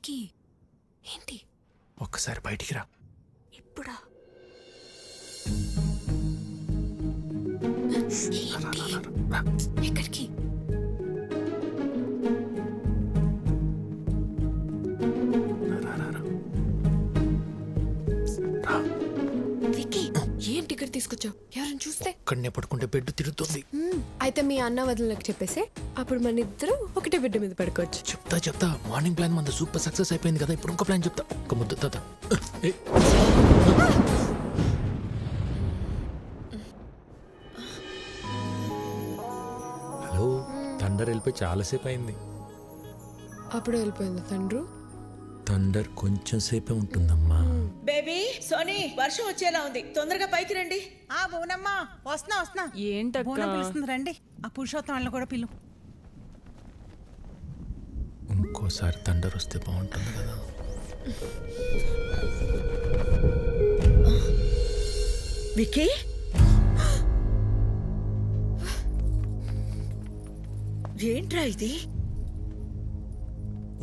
విక్కీ ఏంటి? ఒక్కసారి బయటికి రా. ఇప్పుడా? ఎక్కడికి? విక్కీ ఏంటి ఇక్కడ తీసుకొచ్చావు? ఎవరైనా చూస్తే? ఇక్కడనే పడుకుంటే బెడ్ తిరుగుతుంది. అయితే మీ అన్న వదినలకు చెప్పేసి అప్పుడు మన ఇద్దరు ఒకటే బిడ్డ మీద పడుకోవచ్చు. చెప్తా. మార్నింగ్ ప్లాన్ మన సూపర్ సక్సెస్ అయిపోయింది కదా, ఇప్పుడు ఇంకో ప్లాన్ చెప్తా. ఒక ముద్ద తాత. హలో, థండర్ వెళ్ళిపోయి చాలాసేపు అయింది. అప్పుడు వెళ్ళిపోయింది తండ్రు. థండర్ కొంచెం సేపే ఉంటుందమ్మా. బేబీ సోనీ, వర్షం వచ్చేలా ఉంది, తొందరగా పైకి రండి. బోనమ్మా వస్తున్నా. ఏంటక్క పిలుస్తుంది, రండి. ఆ పురుషోత్తం వాళ్ళని కూడా పిలు. ఇంకోసారి థండర్ వస్తే బాగుంటుంది కదా. విక్కీ, ఏంట్రా ఇది?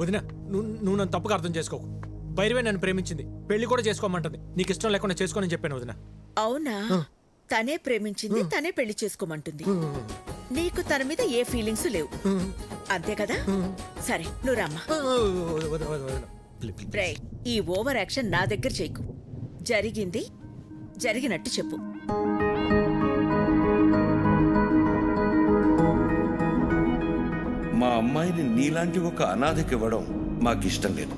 వదినా, నువ్వు నన్ను తప్పుగా అర్థం చేసుకోకు. భైరవే నన్ను ప్రేమించింది, పెళ్లి కూడా చేసుకోమంటుంది. నీకు ఇష్టం లేకుండా చేసుకోనని చెప్పాను వదినా. అవునా? తనే ప్రేమించింది, తనే పెళ్లి చేసుకోమంటుంది. నీకు తన మీద ఏ ఫీలింగ్స్ లేవు, అంతే కదా? సరే, నువ్వు రమ్మా. ఈ ఓవర్ యాక్షన్ నా దగ్గర చేయకు. జరిగింది జరిగినట్టు చెప్పు. మా అమ్మాయిని నీలాంటి ఒక అనాథకి ఇవ్వడం మాకిష్టం లేదు.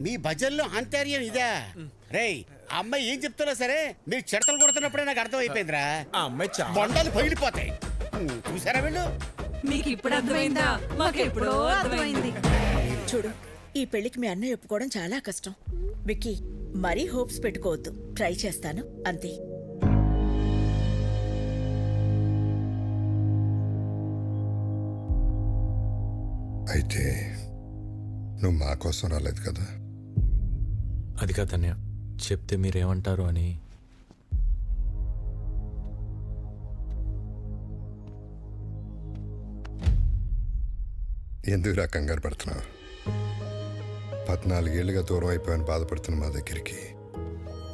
మీ భజన్లో ఆంతర్యం ఇదా? రేయ్, అమ్మాయి ఏం చెప్తున్నా సరే మీరు చెడతలు కొడుతున్నప్పుడే నాకు అర్థం అయిపోయిందిరా. బొండాలు పగిలిపోతాయి. చూసారా వీళ్ళు? మీకు ఇప్పుడు అర్థమైందా? మాకెప్పుడో అర్థమైంది. చూడు, ఈ పెళ్లికి మీ అన్నయ్య ఒప్పుకోవడం చాలా కష్టం. విక్కీ, మరీ హోప్స్ పెట్టుకోవద్దు. ట్రై చేస్తాను, అంతే. అయితే నువ్వు మా కోసం రాలేదు కదా? అది కాదన్నయ్య, చెప్తే మీరేమంటారు అని. ఎందుకు కంగారు పడుతున్నావు? 14 ఏళ్ళుగా దూరం అయిపోయాను బాధపడుతున్న మా దగ్గరికి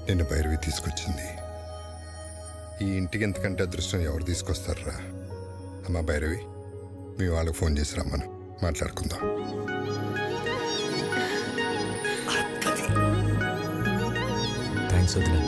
నిన్ను భైరవి తీసుకొచ్చింది. ఈ ఇంటికి ఎంతకంటే అదృష్టం ఎవరు తీసుకొస్తారా? అమ్మా భైరవి, మీ వాళ్ళకి ఫోన్ చేసి రమ్మను, మాట్లాడుకుందాం. థ్యాంక్స్ వదినా.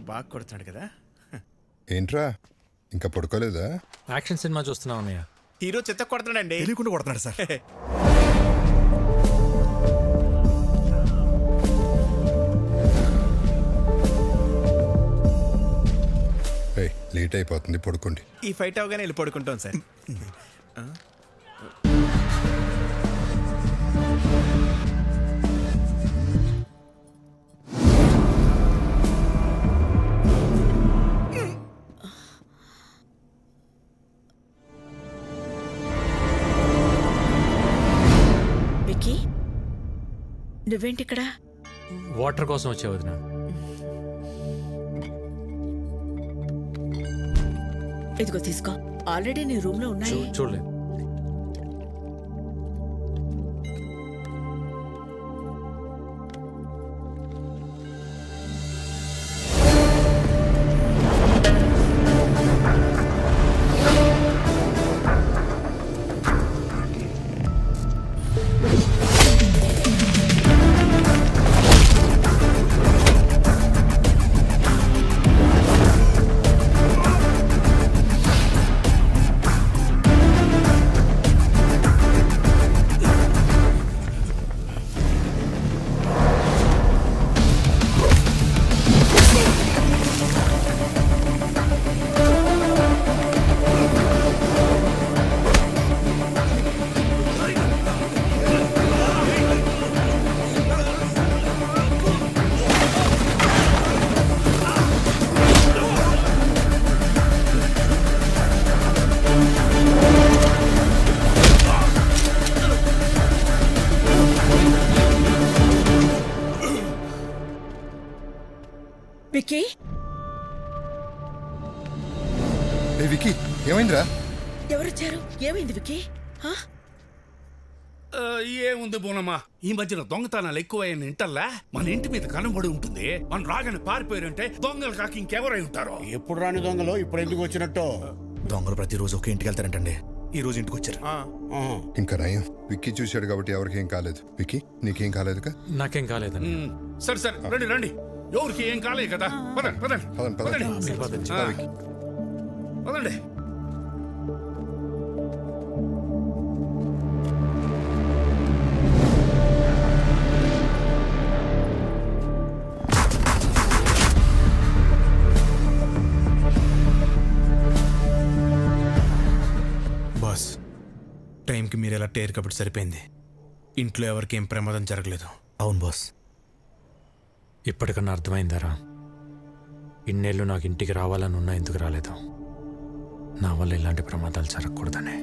బాగా కొడుతున్నాడు కదా. ఏంట్రా ఇంకా పడుకోలేదా? యాక్షన్ సినిమా చూస్తున్నావు అన్నయ్య. హీరో చెత్త కొడుతున్నాడండి. తెలియకుండా కొడుతున్నాడు సార్. లేట్ అయిపోతుంది, పడుకోండి. ఈ ఫైట్ అవగానే వెళ్ళి పడుకుంటాం సార్. విక్కీ, నువ్వేంటి ఇక్కడ? వాటర్ కోసం వచ్చే వదినా. ఇదిగో తీసుకో, ఆల్రెడీ నీ రూమ్ లో ఉన్నాయి. చూడలేదు. విక్కీ వికీ ఏమైందిరా? ఎవరొచ్చారు? ఏమైంది విక్కీ? హా? ఏముంది బోనమ్మా, ఈ మధ్యన దొంగతనాలు ఎక్కువైన ఇంటల్లా మన ఇంటి మీద కనబడి ఉంటుంది. మనం రాగానే పారిపోయారంటే దొంగలు కాక ఇంకెవరై ఉంటారో. ఎప్పుడు రాని దొంగలు ఇప్పుడు ఎందుకు వచ్చినట్టు? దొంగలు ప్రతిరోజు ఒక ఇంటికి వెళ్తారంటండి. ఈ రోజు ఇంటికి వచ్చారు. ఇంకా నయం, విక్కీ చూశాడు కాబట్టి ఎవరికి ఏం కాలేదు. విక్కీ నీకేం కాలేదుగా? నాకేం కాలేదండి. సరే సరే రండి రండి, ఎవరికి ఏం కాలేదు కదా. పదండి పదండి పదండి, పదండి పదండి. పదండి. బాస్, టైంకి మీరు ఎలా టేర్ కాబట్టి సరిపోయింది. ఇంట్లో ఎవరికి ఏం ప్రమాదం జరగలేదు. అవును బాస్. ఇప్పటికన్నా అర్థమైందారా? ఇన్నేళ్ళు నాకు ఇంటికి రావాలని ఉన్నా ఎందుకు రాలేదు? నా వల్ల ఇలాంటి ప్రమాదాలు జరగకూడదనే.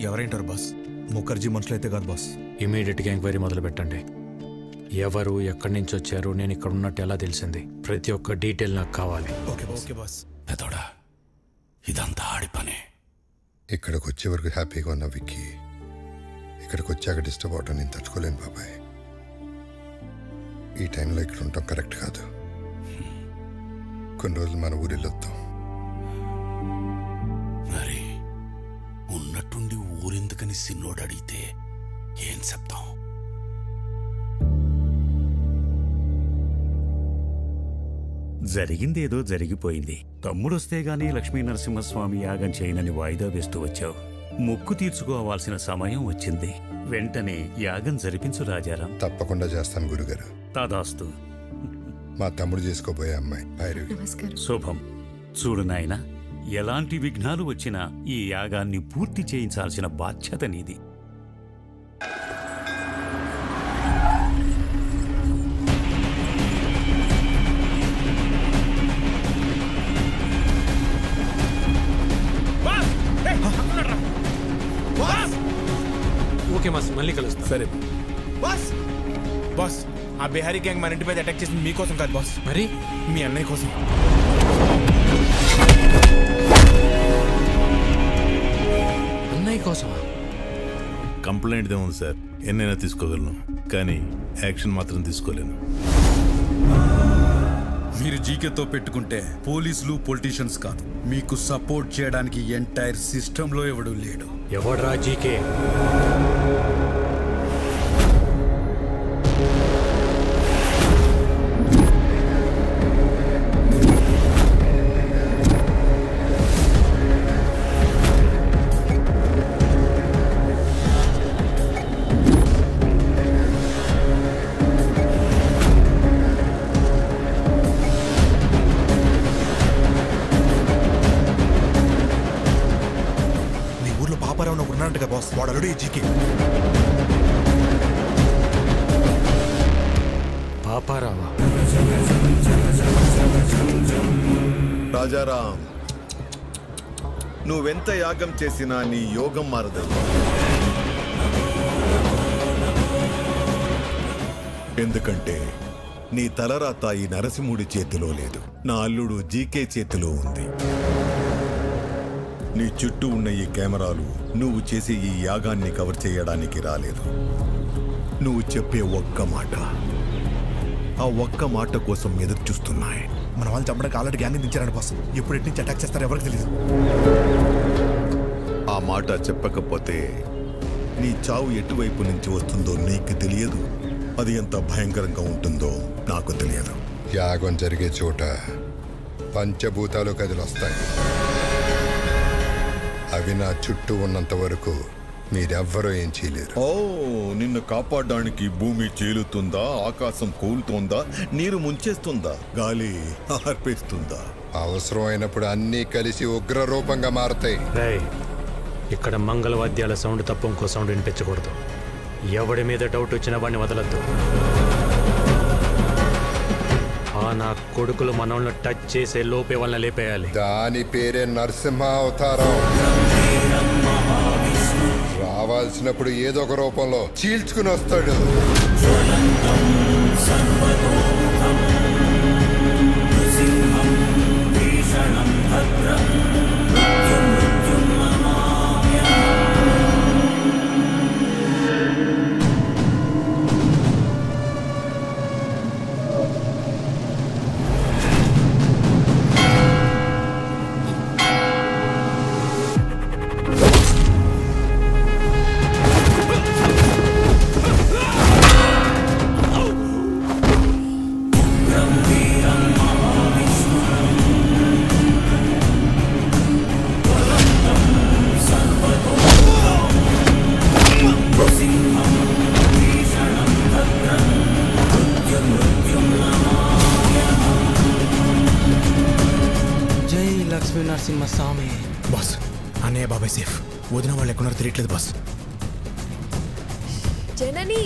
ఎవరేంటారు బాస్? ముఖర్జీ మనుషులు అయితే కాదు బాస్. ఇమీడియట్గా ఎంక్వైరీ మొదలు పెట్టండి. ఎవరు, ఎక్కడి నుంచి వచ్చారు, నేను ఇక్కడ ఉన్నట్టు ఎలా తెలిసింది, ప్రతి ఒక్క డీటెయిల్ నాకు కావాలి. Okay boss. పెదోడా, ఇదంతా ఆడి పనే. ఇక్కడికి వచ్చే వరకు హ్యాపీగా ఉన్న విక్కీ ఇక్కడికి వచ్చాక డిస్టర్బ్ అవటం నేను తట్టుకోలేను బాబాయ్. ఈ టైంలో ఇక్కడ ఉండటం కరెక్ట్ కాదు. కొన్ని రోజులు మన ఊరు వెళ్ళొద్దాం. మరి ఉన్నట్టుండి ఊరెందుకని సిన్నోడు అడిగితే ఏం చెప్తాం? జరిగిందేదో జరిగిపోయింది. తమ్ముడొస్తే గానీ లక్ష్మీ నరసింహస్వామి యాగం చేయనని వాయిదా వేస్తూ వచ్చావు. మొక్కు తీర్చుకోవాల్సిన సమయం వచ్చింది. వెంటనే యాగం జరిపించు రాజారాం. తప్పకుండా చేస్తాను గురుగారు. తదాస్తు. మా తమ్ముడు చేసుకోబోయే అమ్మాయి భైరవి. శుభం. చూడు నాయనా, ఎలాంటి విఘ్నాలు వచ్చినా ఈ యాగాన్ని పూర్తి చేయించాల్సిన బాధ్యత నీది. ఓకే మాస్, మళ్ళీ కలుస్తా. సరే బాస్. బాస్, ఆ బిహారీ గ్యాంగ్ మన ఇంటి మీద అటాక్ చేసింది మీకోసం కాదు బాస్, మరి మీ అన్నయ్య కోసం. అన్నయ్య కోసమా? కంప్లైంట్ ఏముంది సార్, ఎన్నైనా తీసుకోగలను, కానీ యాక్షన్ మాత్రం తీసుకోలేను. మీరు జీకేతో పెట్టుకుంటే పోలీసులు పొలిటీషియన్స్ కాదు, మీకు సపోర్ట్ చేయడానికి ఎంటైర్ సిస్టంలో ఎవడూ లేడు. ఎవడ్రా జీకే? వాడు అల్లుడు జీకే. పాపారావా? రాజారాం, నువ్వెంత యాగం చేసినా నీ యోగం మారదు. ఎందుకంటే నీ తలరాత ఈ నరసింహుడి చేతిలో లేదు, నా అల్లుడు జీకే చేతిలో ఉంది. నీ చుట్టూ ఉన్న ఈ కెమెరాలు నువ్వు చేసే ఈ యాగాన్ని కవర్ చేయడానికి రాలేదు. నువ్వు చెప్పే ఒక్క మాట, ఆ ఒక్క మాట కోసం ఎదురు చూస్తున్నాయి. మన వాళ్ళు చంపడానికి ఆల్రెడీ గ్యాంగ్ దించారండి బాస్. ఎప్పుడు ఎటు నుంచి అటాక్ చేస్తారో ఎవరికి తెలియదు. ఆ మాట చెప్పకపోతే నీ చావు ఎటువైపు నుంచి వస్తుందో నీకు తెలియదు, అది ఎంత భయంకరంగా ఉంటుందో నాకు తెలియదు. యాగం జరిగే చోట పంచభూతాలు కదిలొస్తాయి. అవి నా చుట్టూ ఉన్నంత వరకు మీరెవ్వరూ ఏం చేయలేరు. ఓ, నిన్ను కాపాడడానికి భూమి చీలుతుందా, ఆకాశం కూలుతోందా, నీరు ముంచేస్తుందా, గాలి ఆర్పేస్తుందా? అవసరమైనప్పుడు అన్నీ కలిసి ఉగ్ర రూపంగా మారతాయి. ఇక్కడ మంగళవాద్యాల సౌండ్ తప్ప ఇంకో సౌండ్ వినిపించకూడదు. ఎవడి మీద డౌట్ వచ్చినా వాడిని వదలద్దు. నా కొడుకులు మనల్ని టచ్ చేసే లోపే వాళ్ళని లేపేయాలి. దాని పేరే నరసింహ అవతారం. రావాల్సినప్పుడు ఏదో ఒక రూపంలో చీల్చుకుని వస్తాడు. నరసింహస్వామి. బాస్ అన్నయ్య బాబాయ్ సేఫ్. వదిన వాళ్ళు ఎక్కడున్నారో తెలియట్లేదు బాస్. జనని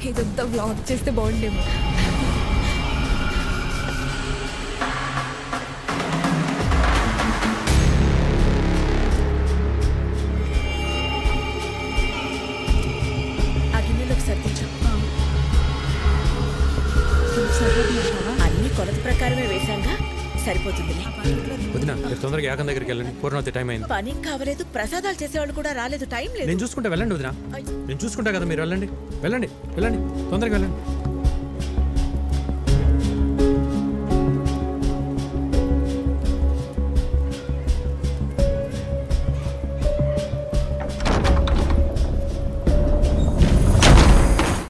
ఇదంతా వ్లాగ్ చేస్తే బాగుండేమో. అన్ని కొలత ప్రకారమే వేశాంగా, సరిపోతుందిలే. వదినా మీరు తొందరగా యాగం దగ్గరికి వెళ్ళండి, పూర్ణవతి టైం అయింది. పని కావలేదు, ప్రసాదాలు చేసేవాళ్ళు కూడా రాలేదు, టైం లేదు. నేను చూసుకుంటా, వెళ్ళండి వదినా, నేను చూసుకుంటా కదా, మీరు వెళ్ళండి వెళ్ళండి వెళ్ళండి, తొందరగా వెళ్ళండి.